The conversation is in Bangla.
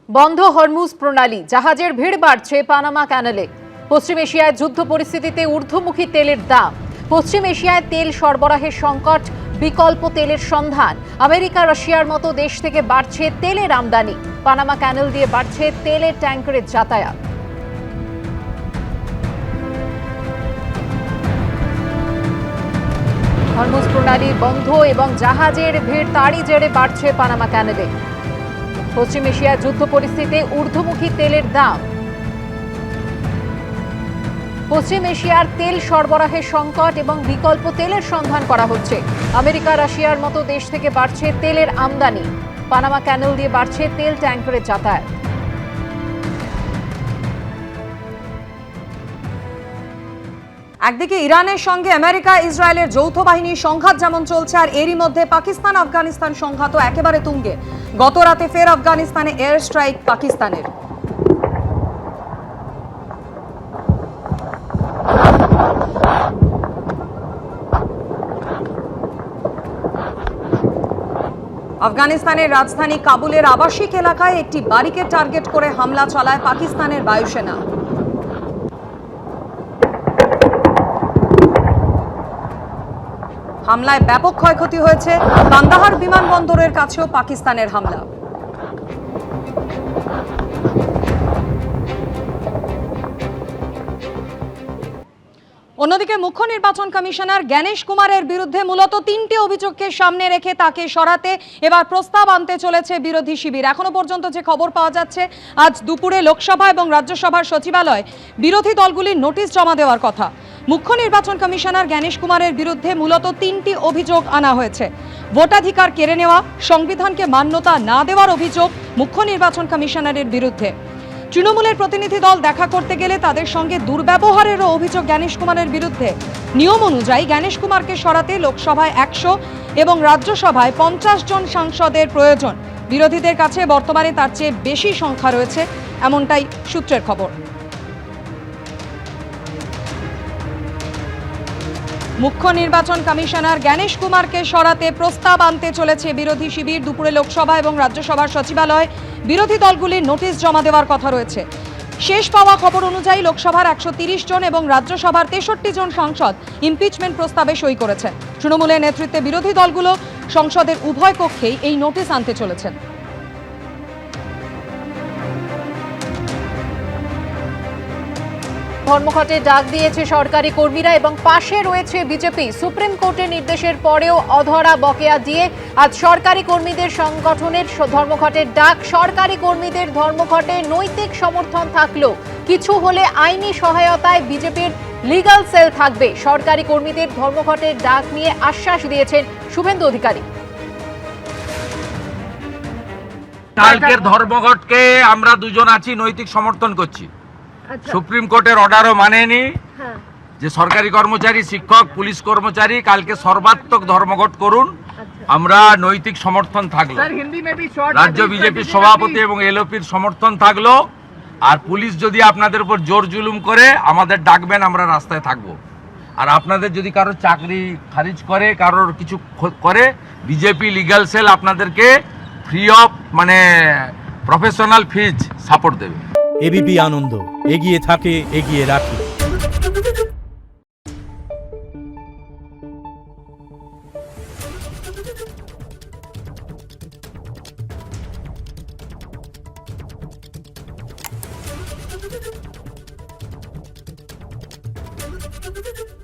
বন্ধ হরমুজ প্রণালী, জাহাজের ভিড় বাড়ছে পানামা ক্যানেলে। পশ্চিম এশিয়ায় যুদ্ধ পরিস্থিতিতে ঊর্ধ্বমুখী তেলের দাম। পশ্চিম এশিয়ায় তেল সরবরাহের সংকট, বিকল্প তেলের সন্ধান। আমেরিকা রাশিয়ার মতো দেশ থেকে বাড়ছে তেলের আমদানি। পানামা ক্যানেল দিয়ে বাড়ছে তেলের ট্যাঙ্কারের যাতায়াত। হরমুজ প্রণালী বন্ধ এবং জাহাজের ভিড় তারই জেরে বাড়ছে পানামা ক্যানেলে। পশ্চিম এশিয়ায় যুদ্ধ পরিস্থিতিতে ঊর্ধ্বমুখী তেলের দাম। পশ্চিম এশিয়ার তেল সরবরাহের সংকট এবং বিকল্প তেলের সন্ধান করা হচ্ছে। আমেরিকা রাশিয়ার মতো দেশ থেকে বাড়ছে তেলের আমদানি। পানামা ক্যানেল দিয়ে বাড়ছে তেল ট্যাঙ্কারের যাতায়াত। একদিকে ইরানের সঙ্গে আমেরিকা ইসরায়েলের যৌথ বাহিনীর সংঘাত যেমন চলছে, আর এরই মধ্যে পাকিস্তান আফগানিস্তান সংঘাত একেবারে তুঙ্গে। গত রাতে ফের আফগানিস্তানে এয়ার স্ট্রাইক পাকিস্তানের। আফগানিস্তানের রাজধানী কাবুলের আবাসিক এলাকায় একটি বাড়িকে টার্গেট করে হামলা চালায় পাকিস্তানের বায়ুসেনা। হামলায় ব্যাপক ক্ষয়ক্ষতি হয়েছে। কান্দাহার বিমানবন্দরের কাছেও পাকিস্তানের হামলা। অন্যদিকে মুখ্য নির্বাচন কমিশনার জ্ঞানেশ কুমারের বিরুদ্ধে মূলত ৩টি অভিযোগকে সামনে রেখে তাকে সরাতে এবার প্রস্তাব আনতে চলেছে বিরোধী শিবির। এখনো পর্যন্ত যে খবর পাওয়া যাচ্ছে, আজ দুপুরে লোকসভা এবং রাজ্যসভার সচিবালয় বিরোধী দলগুলির নোটিশ জমা দেওয়ার কথা। মুখ্য নির্বাচন কমিশনার জ্ঞানেশ কুমারের বিরুদ্ধে মূলত 3টি অভিযোগ আনা হয়েছে। ভোটাধিকার কেড়ে নেওয়া, সংবিধানকে মান্যতা না দেওয়ার অভিযোগ মুখ্য নির্বাচন কমিশনারের বিরুদ্ধে। তৃণমূলের প্রতিনিধি দল দেখা করতে গেলে তাদের সঙ্গে দুর্ব্যবহারেরও অভিযোগ জ্ঞানেশ কুমারের বিরুদ্ধে। নিয়ম অনুযায়ী জ্ঞানেশ কুমারকে সরাতে লোকসভায় 100 এবং রাজ্যসভায় 50 জন সাংসদের প্রয়োজন। বিরোধীদের কাছে বর্তমানে তার চেয়ে বেশি সংখ্যা রয়েছে, এমনটাই সূত্রের খবর। মুখ্য নির্বাচন কমিশনার জ্ঞানেশ কুমারকে সরাতে প্রস্তাব আনতে চলেছে বিরোধী শিবির। দুপুরে লোকসভা এবং রাজ্যসভার সচিবালয় বিরোধী দলগুলির নোটিশ জমা দেওয়ার কথা রয়েছে। শেষ পাওয়া খবর অনুযায়ী লোকসভার 130 জন এবং রাজ্যসভার 63 জন সাংসদ ইমপিচমেন্ট প্রস্তাবে সই করেছেন। তৃণমূলের নেতৃত্বে বিরোধী দলগুলো সংসদের উভয় কক্ষেই এই নোটিশ আনতে চলেছেন। ধর্মঘটে ডাক দিয়েছে সরকারি কর্মীরা এবং পাশে রয়েছে বিজেপি। সুপ্রিম কোর্টের নির্দেশের পরেও অধরা বকেয়া দিয়ে আজ সরকারি কর্মীদের সংগঠনের ধর্মঘটের ডাক। সরকারি কর্মীদের ধর্মঘটে নৈতিক সমর্থন থাকলেও কিছু হলে আইনি সহায়তায় বিজেপির লিগ্যাল সেল থাকবে। সরকারি কর্মীদের ধর্মঘটের ডাক নিয়ে আশ্বাস দিয়েছেন শুভেন্দু অধিকারী। কালকের ধর্মঘটকে আমরা দুজন আছি নৈতিক সমর্থন করছি। সুপ্রিম কোর্টের অর্ডারও মানেনি যে সরকারি কর্মচারী, শিক্ষক, পুলিশ কর্মচারী কালকে সর্বাত্মক ধর্মঘট করুন, আমরা নৈতিক সমর্থন থাকলো। রাজ্য বিজেপির সভাপতি এবং এলওপির সমর্থন থাকলো। আর পুলিশ যদি আপনাদের উপর জোর জুলুম করে আমাদের ডাকবেন, আমরা রাস্তায় থাকবো। আর আপনাদের যদি কারোর চাকরি খারিজ করে, কারোর কিছু করে, বিজেপি লিগ্যাল সেল আপনাদেরকে free of professional fees support দেবে। এবিপি আনন্দ, এগিয়ে থাকে, এগিয়ে রাখে। Thank you.